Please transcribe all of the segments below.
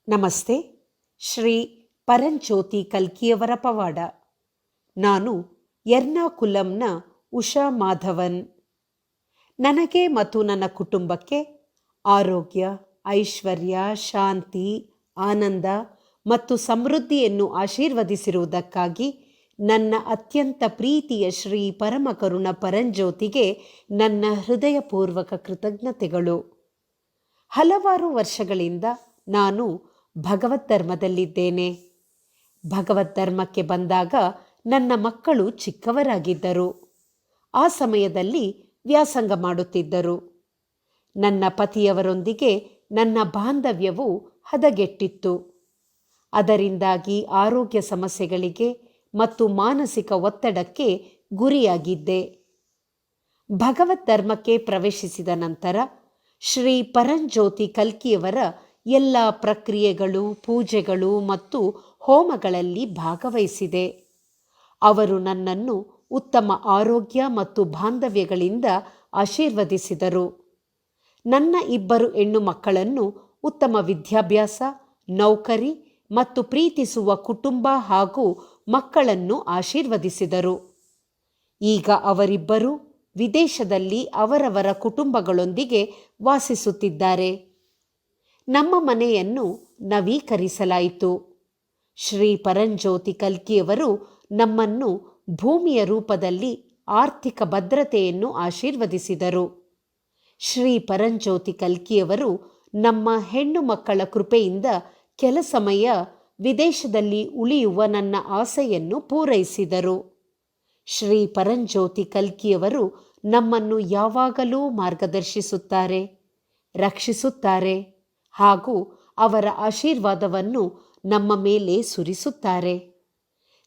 ನಮಸ್ತೆ. ಶ್ರೀ ಪರಂಜ್ಯೋತಿ ಕಲ್ಕಿಯವರ ಪವಾಡ. ನಾನು ಎರ್ನಾಕುಲಂನ ಉಷಾ ಮಾಧವನ್. ನನಗೆ ಮತ್ತು ನನ್ನ ಕುಟುಂಬಕ್ಕೆ ಆರೋಗ್ಯ, ಐಶ್ವರ್ಯ, ಶಾಂತಿ, ಆನಂದ ಮತ್ತು ಸಮೃದ್ಧಿಯನ್ನು ಆಶೀರ್ವದಿಸಿರುವುದಕ್ಕಾಗಿ ನನ್ನ ಅತ್ಯಂತ ಪ್ರೀತಿಯ ಶ್ರೀ ಪರಮಕರುಣ ಪರಂಜ್ಯೋತಿಗೆ ನನ್ನ ಹೃದಯಪೂರ್ವಕ ಕೃತಜ್ಞತೆಗಳು. ಹಲವಾರು ವರ್ಷಗಳಿಂದ ನಾನು ಭಗವದ್ ಧರ್ಮದಲ್ಲಿದ್ದೇನೆ. ಭಗವದ್ ಧರ್ಮಕ್ಕೆ ಬಂದಾಗ ನನ್ನ ಮಕ್ಕಳು ಚಿಕ್ಕವರಾಗಿದ್ದರು. ಆ ಸಮಯದಲ್ಲಿ ವ್ಯಾಸಂಗ ಮಾಡುತ್ತಿದ್ದರು. ನನ್ನ ಪತಿಯವರೊಂದಿಗೆ ನನ್ನ ಬಾಂಧವ್ಯವು ಹದಗೆಟ್ಟಿತ್ತು. ಅದರಿಂದಾಗಿ ಆರೋಗ್ಯ ಸಮಸ್ಯೆಗಳಿಗೆ ಮತ್ತು ಮಾನಸಿಕ ಒತ್ತಡಕ್ಕೆ ಗುರಿಯಾಗಿದ್ದೆ. ಭಗವದ್ ಧರ್ಮಕ್ಕೆ ಪ್ರವೇಶಿಸಿದ ನಂತರ ಶ್ರೀ ಪರಂಜ್ಯೋತಿ ಕಲ್ಕಿಯವರ ಎಲ್ಲ ಪ್ರಕ್ರಿಯೆಗಳು, ಪೂಜೆಗಳು ಮತ್ತು ಹೋಮಗಳಲ್ಲಿ ಭಾಗವಹಿಸಿದೆ. ಅವರು ನನ್ನನ್ನು ಉತ್ತಮ ಆರೋಗ್ಯ ಮತ್ತು ಬಾಂಧವ್ಯಗಳಿಂದ ಆಶೀರ್ವದಿಸಿದರು. ನನ್ನ 2 ಹೆಣ್ಣು ಮಕ್ಕಳನ್ನು ಉತ್ತಮ ವಿದ್ಯಾಭ್ಯಾಸ, ನೌಕರಿ ಮತ್ತು ಪ್ರೀತಿಸುವ ಕುಟುಂಬ ಹಾಗೂ ಮಕ್ಕಳನ್ನು ಆಶೀರ್ವದಿಸಿದರು. ಈಗ ಅವರಿಬ್ಬರೂ ವಿದೇಶದಲ್ಲಿ ಅವರವರ ಕುಟುಂಬಗಳೊಂದಿಗೆ ವಾಸಿಸುತ್ತಿದ್ದಾರೆ. ನಮ್ಮ ಮನೆಯನ್ನು ನವೀಕರಿಸಲಾಯಿತು. ಶ್ರೀ ಪರಂಜ್ಯೋತಿ ಕಲ್ಕಿಯವರು ನಮ್ಮನ್ನು ಭೂಮಿಯ ರೂಪದಲ್ಲಿ ಆರ್ಥಿಕ ಭದ್ರತೆಯನ್ನು ಆಶೀರ್ವದಿಸಿದರು. ಶ್ರೀ ಪರಂಜ್ಯೋತಿ ಕಲ್ಕಿಯವರು ನಮ್ಮ ಹೆಣ್ಣು ಮಕ್ಕಳ ಕೃಪೆಯಿಂದ ಕೆಲ ಸಮಯ ವಿದೇಶದಲ್ಲಿ ಉಳಿಯುವ ನನ್ನ ಆಸೆಯನ್ನು ಪೂರೈಸಿದರು. ಶ್ರೀ ಪರಂಜ್ಯೋತಿ ಕಲ್ಕಿಯವರು ನಮ್ಮನ್ನು ಯಾವಾಗಲೂ ಮಾರ್ಗದರ್ಶಿಸುತ್ತಾರೆ, ರಕ್ಷಿಸುತ್ತಾರೆ ಹಾಗೂ ಅವರ ಆಶೀರ್ವಾದವನ್ನು ನಮ್ಮ ಮೇಲೆ ಸುರಿಸುತ್ತಾರೆ.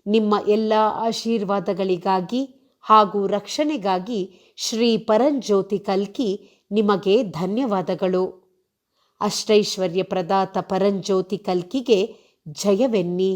ನಿಮ್ಮ ಎಲ್ಲ ಆಶೀರ್ವಾದಗಳಿಗಾಗಿ ಹಾಗೂ ರಕ್ಷಣೆಗಾಗಿ ಶ್ರೀ ಪರಂಜ್ಯೋತಿ ಕಲ್ಕಿ ನಿಮಗೆ ಧನ್ಯವಾದಗಳು. ಅಷ್ಟೈಶ್ವರ್ಯ ಪ್ರದಾತ ಪರಂಜ್ಯೋತಿ ಕಲ್ಕಿಗೆ ಜಯವೆನ್ನಿ.